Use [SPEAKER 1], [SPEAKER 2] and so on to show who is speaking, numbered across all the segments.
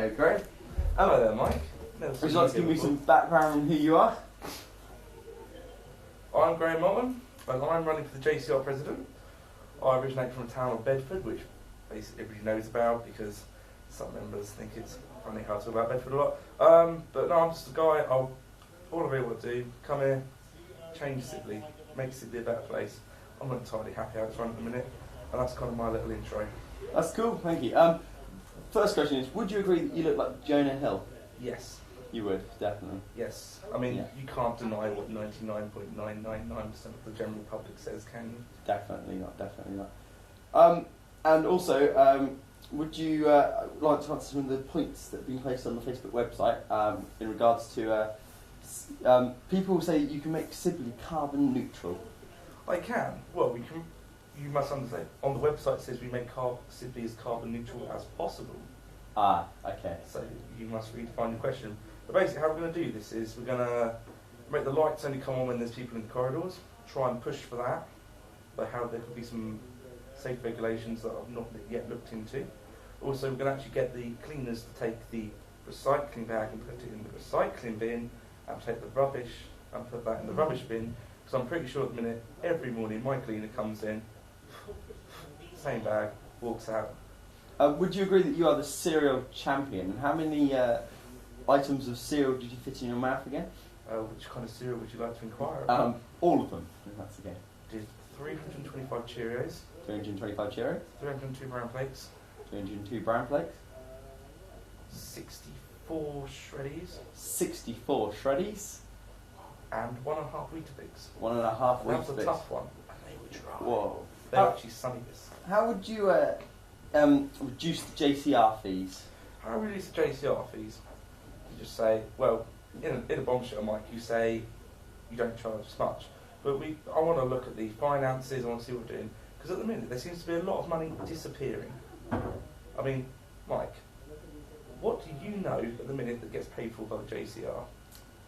[SPEAKER 1] Hello, Greg.
[SPEAKER 2] Hello there, Mike.
[SPEAKER 1] Would you like to give me some background on who you are?
[SPEAKER 2] I'm Graeme Marlton, and I'm running for the JCR president. I originate from the town of Bedford, which basically everybody knows about because some members think it's funny how I talk about Bedford a lot. But no, I'm just a guy. All I really want to do, come here, change Sibly, make Sibly a better place. I'm not entirely happy how it's run at the minute, and that's kind of my little intro.
[SPEAKER 1] That's cool, thank you. First question is, would you agree that you look like Jonah Hill?
[SPEAKER 2] Yes.
[SPEAKER 1] You would, definitely.
[SPEAKER 2] Yes. I mean,
[SPEAKER 1] Yeah.
[SPEAKER 2] you can't deny what 99.999% of the general public says, can you?
[SPEAKER 1] Definitely not, definitely not. And also, would you like to answer some of the points that have been placed on the Facebook website in regards to people say you can make Sibly carbon neutral?
[SPEAKER 2] I can. Well, we can. You must understand. On the website it says we make Sibly as carbon neutral as possible.
[SPEAKER 1] Ah, okay.
[SPEAKER 2] So you must redefine the question. But basically, how we're going to do this is we're going to make the lights only come on when there's people in the corridors. Try and push for that. But how there could be some safe regulations that I've not yet looked into. Also, we're going to actually get the cleaners to take the recycling bag and put it in the recycling bin, and take the rubbish and put that in the rubbish bin. Because I'm pretty sure at the minute, every morning my cleaner comes in, same bag, walks out.
[SPEAKER 1] Would you agree that you are the cereal champion? And how many items of cereal did you fit in your mouth again?
[SPEAKER 2] Which kind of cereal would you like to inquire about?
[SPEAKER 1] All of them, if that's the game.
[SPEAKER 2] Did 325 Cheerios,
[SPEAKER 1] 325 Cheerios,
[SPEAKER 2] 302 brown flakes,
[SPEAKER 1] 302 brown flakes,
[SPEAKER 2] 64 shreddies,
[SPEAKER 1] 64 shreddies,
[SPEAKER 2] and 1.5 Weetabix.
[SPEAKER 1] 1.5
[SPEAKER 2] That was a
[SPEAKER 1] Weetabix.
[SPEAKER 2] tough one. And they were dry.
[SPEAKER 1] Whoa.
[SPEAKER 2] They were actually sunny bits.
[SPEAKER 1] How would you reduce the JCR fees?
[SPEAKER 2] How do we reduce the JCR fees? You just say, well, in a bombshell, Mike, you say you don't charge as much. But I want to look at the finances, I want to see what we're doing. Because at the minute, there seems to be a lot of money disappearing. I mean, Mike, what do you know at the minute that gets paid for by the JCR?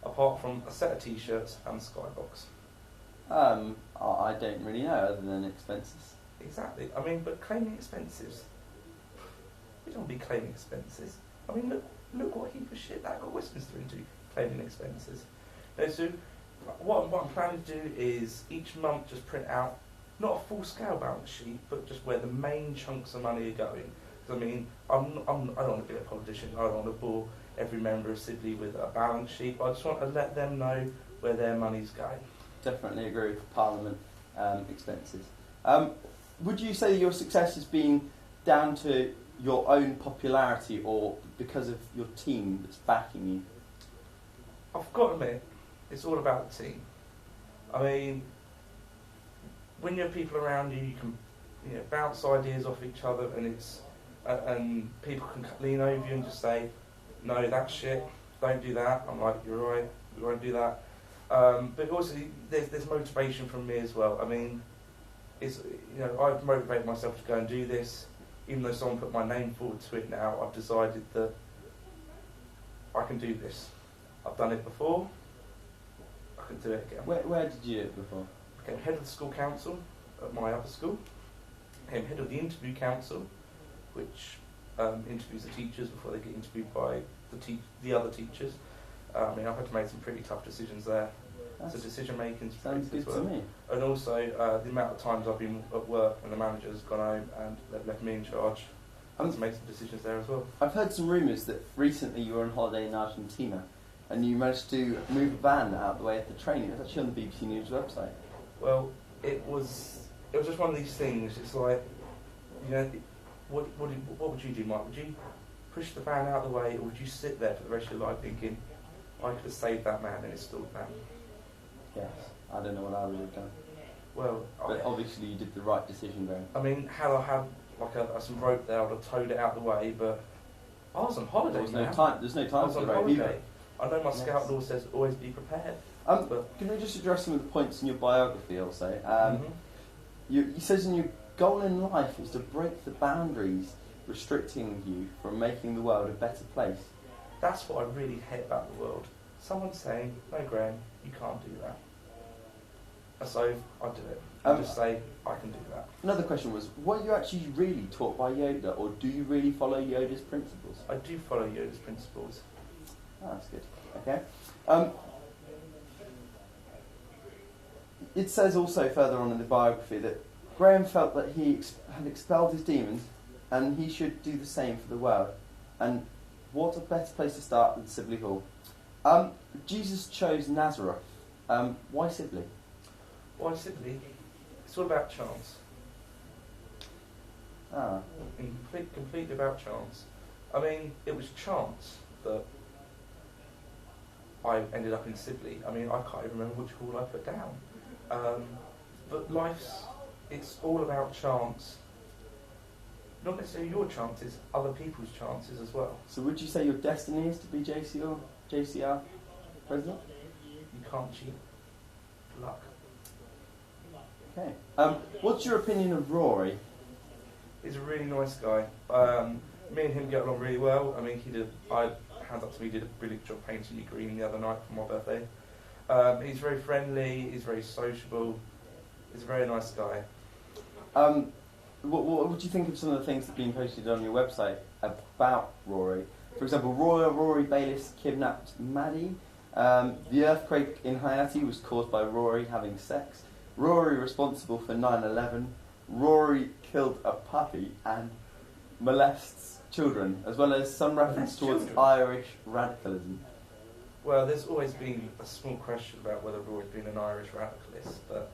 [SPEAKER 2] Apart from a set of t-shirts and Skybox.
[SPEAKER 1] I don't really know, other than expenses.
[SPEAKER 2] Exactly. I mean, but claiming expenses. We don't want to be claiming expenses. I mean, look what heap of shit that got Westminster into, claiming expenses. No, so what I'm planning to do is each month just print out, not a full-scale balance sheet, but just where the main chunks of money are going. Because I mean, I don't want to be a politician. I don't want to bore every member of Sibly with a balance sheet. But I just want to let them know where their money's going.
[SPEAKER 1] Definitely agree with Parliament expenses. Would you say your success has been down to your own popularity or because of your team that's backing you?
[SPEAKER 2] I've got to admit, it's all about the team. I mean, when you have people around you, you can bounce ideas off each other, and people can lean over you and just say, no, that's shit, don't do that. I'm like, you're right, we won't do that. But also, there's motivation from me as well. I mean, I've motivated myself to go and do this. Even though someone put my name forward to it now, I've decided that I can do this. I've done it before, I can do it again.
[SPEAKER 1] Where did you do it before?
[SPEAKER 2] I became head of the school council at my upper school. Became head of the interview council, which interviews the teachers before they get interviewed by the other teachers. I mean, I've had to make some pretty tough decisions there. So decision making
[SPEAKER 1] sounds good to me.
[SPEAKER 2] And also the amount of times I've been at work and the manager's gone home and they've left me in charge. I've had to make some decisions there as well.
[SPEAKER 1] I've heard some rumours that recently you were on holiday in Argentina and you managed to move a van out of the way of the train. It was actually on the BBC News website.
[SPEAKER 2] Well, it was just one of these things. It's like, what would you do, Mike? Would you push the van out of the way, or would you sit there for the rest of your life thinking, I could have saved that man and installed that?
[SPEAKER 1] Yes, I don't know what I would have done.
[SPEAKER 2] Well,
[SPEAKER 1] but obviously you did the right decision, Graham.
[SPEAKER 2] I mean, had I had like some rope there, I would have towed it out the way. But I was on holiday.
[SPEAKER 1] There's no time
[SPEAKER 2] I was
[SPEAKER 1] for
[SPEAKER 2] on
[SPEAKER 1] the rope
[SPEAKER 2] holiday.
[SPEAKER 1] either.
[SPEAKER 2] I know my scout law says always be prepared.
[SPEAKER 1] But can we just address some of the points in your biography also? You says in your goal in life is to break the boundaries restricting you from making the world a better place.
[SPEAKER 2] That's what I really hate about the world. Someone saying, no, Graham, you can't do that. So I do it. I just say, I can do that.
[SPEAKER 1] Another question was, were you actually really taught by Yoda, or do you really follow Yoda's principles?
[SPEAKER 2] I do follow Yoda's principles.
[SPEAKER 1] Oh, that's good. Okay. It says also further on in the biography that Graeme felt that he had expelled his demons and he should do the same for the world. And what a better place to start than Sibly Hall. Jesus chose Nazareth. Why Sibly?
[SPEAKER 2] Why Sibly? It's all about chance.
[SPEAKER 1] Ah.
[SPEAKER 2] Completely about chance. I mean, it was chance that I ended up in Sibly. I mean, I can't even remember which hall I put down. But it's all about chance. Not necessarily your chances, other people's chances as well.
[SPEAKER 1] So would you say your destiny is to be JCR president?
[SPEAKER 2] You can't cheat luck.
[SPEAKER 1] Okay. What's your opinion of Rory?
[SPEAKER 2] He's a really nice guy. Me and him get along really well. I mean, hands up to me, did a brilliant job painting me green the other night for my birthday. He's very friendly, he's very sociable, he's a very nice guy.
[SPEAKER 1] What would you think of some of the things that have been posted on your website about Rory? For example, Rory Bayliss kidnapped Maddie. The earthquake in Haiti was caused by Rory having sex. Rory responsible for 9/11. Rory killed a puppy and molests children, as well as some reference towards Irish radicalism.
[SPEAKER 2] Well, there's always been a small question about whether Rory's been an Irish radicalist, but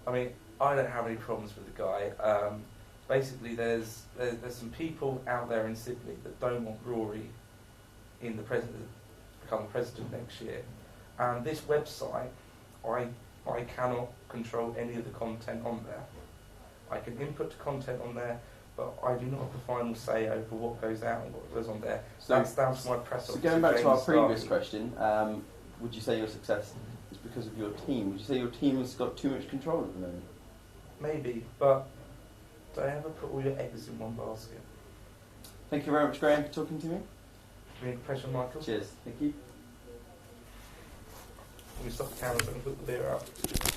[SPEAKER 2] I mean, I don't have any problems with the guy. Basically, there's some people out there in Sibly that don't want Rory become the president next year, and this website, I cannot control any of the content on there. I can input the content on there, but I do not have the final say over what goes out and what goes on there. So that's down to my press officer.
[SPEAKER 1] So going back to our previous question, would you say your success is because of your team? Would you say your team has got too much control at the moment?
[SPEAKER 2] Maybe, but don't ever put all your eggs in one basket.
[SPEAKER 1] Thank you very much, Graeme, for talking to me.
[SPEAKER 2] It's been a pleasure, Michael.
[SPEAKER 1] Cheers. Thank you.
[SPEAKER 2] Let me stop the camera so I can put the beer out.